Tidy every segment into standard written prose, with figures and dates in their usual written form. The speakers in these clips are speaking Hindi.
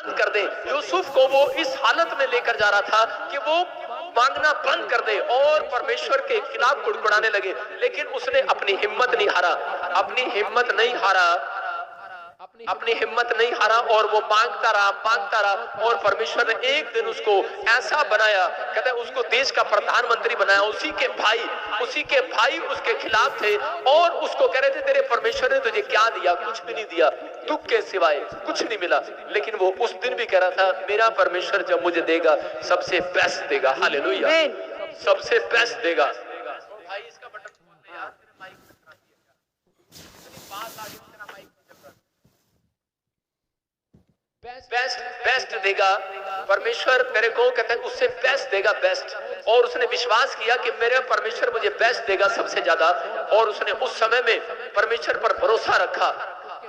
बंद कर दे। यूसुफ को वो इस हालत में लेकर जा रहा था कि वो मांगना बंद कर दे और परमेश्वर के खिलाफ कुड़कुड़ाने लगे, लेकिन उसने अपनी हिम्मत नहीं हारा, अपनी हिम्मत नहीं हारा, अपनी हिम्मत नहीं हारा और वो मांगता रहा और परमेश्वर ने एक दिन उसको ऐसा बनाया, कहते हैं उसको देश का प्रधानमंत्री बनाया। उसी के भाई उसके खिलाफ थे और उसको कह रहे थे तेरे परमेश्वर ने तुझे क्या दिया? कुछ भी नहीं दिया, दुख के सिवाय कुछ नहीं मिला। लेकिन वो उस दिन भी कह रहा था मेरा परमेश्वर जब मुझे देगा सबसे बेस्ट देगा। हालेलुया, सबसे बेस्ट देगा। भाई इसका बटन यार, माइक बेस्ट देगा परमेश्वर तेरे को, कहते हैं उससे बेस्ट देगा, बेस्ट। और उसने विश्वास किया कि मेरे परमेश्वर मुझे बेस्ट देगा सबसे ज्यादा, और उसने उस समय में परमेश्वर पर भरोसा रखा।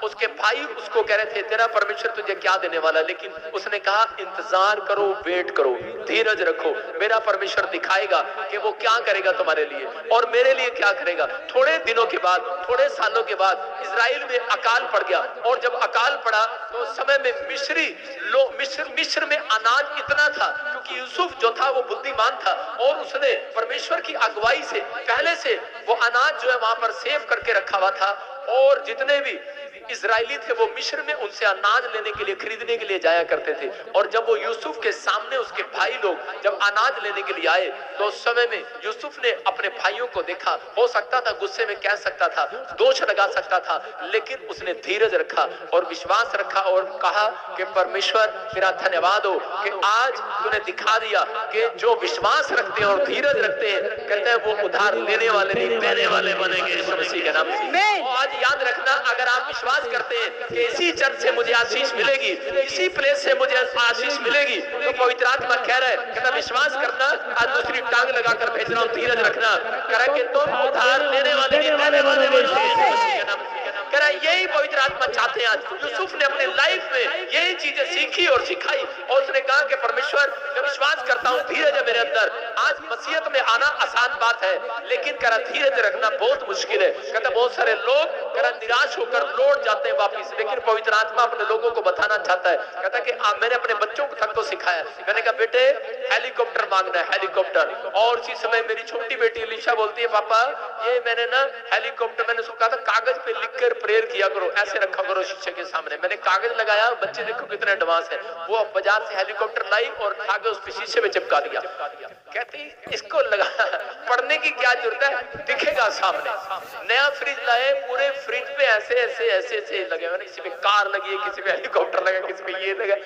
उसके भाई उसको कह रहे थे तेरा परमेश्वर तुझे क्या देने वाला, लेकिन उसने कहा इंतजार करो, वेट करो, धीरज रखो, मेरा परमेश्वर दिखाएगा कि वो क्या करेगा तुम्हारे लिए और मेरे लिए क्या करेगा। थोड़े दिनों के बाद, थोड़े सालों के बाद इजराइल में अकाल पड़ गया, और जब अकाल पड़ा तो उस समय में मिस्र में अनाज इतना था, क्योंकि यूसुफ जो था वो बुद्धिमान था और उसने परमेश्वर की अगुवाई से पहले से वो अनाज जो है वहां पर सेव करके रखा हुआ था। और जितने भी इजरायली थे वो मिस्र में उनसे अनाज लेने के लिए, खरीदने के लिए जाया करते थे। और जब वो यूसुफ के सामने उसके भाई लोग जब अनाज लेने के लिए आए तो उस समय में यूसुफ ने अपने भाइयों को देखा। हो सकता था गुस्से में कह सकता था, दोष लगा सकता था, लेकिन उसने धीरज रखा और विश्वास रखा और कहा कि परमेश्वर तेरा धन्यवाद हो कि आज तूने दिखा दिया कि जो विश्वास रखते हैं और धीरज रखते हैं, कहते हैं वो उधार लेने वाले नहीं देने वाले बनेंगे यीशु मसीह के नाम से। आज याद रखना, अगर आप विश्वास करते हैं कि इसी चर्च से मुझे आशीष मिलेगी, इसी प्लेस से मुझे आशीष मिलेगी, तो पवित्र आत्मा कह रहा है, कहता विश्वास करना, आज दूसरी टांग लगाकर भेज रहा हूं, धीरज रखना, कह कि तुम उधार लेने वाले नहीं देने वाले कह रहा यही पवित्र आत्मा चाहते हैं। आज यूसुफ ने अपने लाइफ में यही चीजें सीखी और सिखाई और उसने कहा कि परमेश्वर मैं विश्वास करता हूँ, धीरज है मेरे अंदर। आज मसीहत में आना आसान बात है, लेकिन कह रहा धीरज रखना बहुत मुश्किल है। कहता बहुत सारे लोग कह रहा निराश होकर लौट जाते हैं वापिस, लेकिन पवित्र आत्मा अपने लोगों को बताना चाहता है। कहता कि मैंने अपने बच्चों को तक तो सिखाया, मैंने कहा बेटे हेलीकॉप्टर मांगना है, हेलीकॉप्टर। और उसी समय मेरी छोटी बेटी अलीशा बोलती है पापा ये मैंने ना हेलीकॉप्टर, मैंने उसको कहा था कागज पे लिखकर प्रेयर किया करो, ऐसे रखा करो शीशे के सामने। मैंने कागज लगाया, बच्चे देखो कितने एडवांस है, वो बाजार से हेलीकॉप्टर लाई और कागज उस पे शीशे में चिपका दिया। कहती इसको लगा पढ़ने की क्या जरूरत है, दिखेगा सामने। नया फ्रिज लाए, पूरे फ्रिज पे ऐसे ऐसे ऐसे ऐसे लगे हुए, किसी पे कार लगी है, किसी पे हेलीकॉप्टर लगा, किसी पे ये लगा।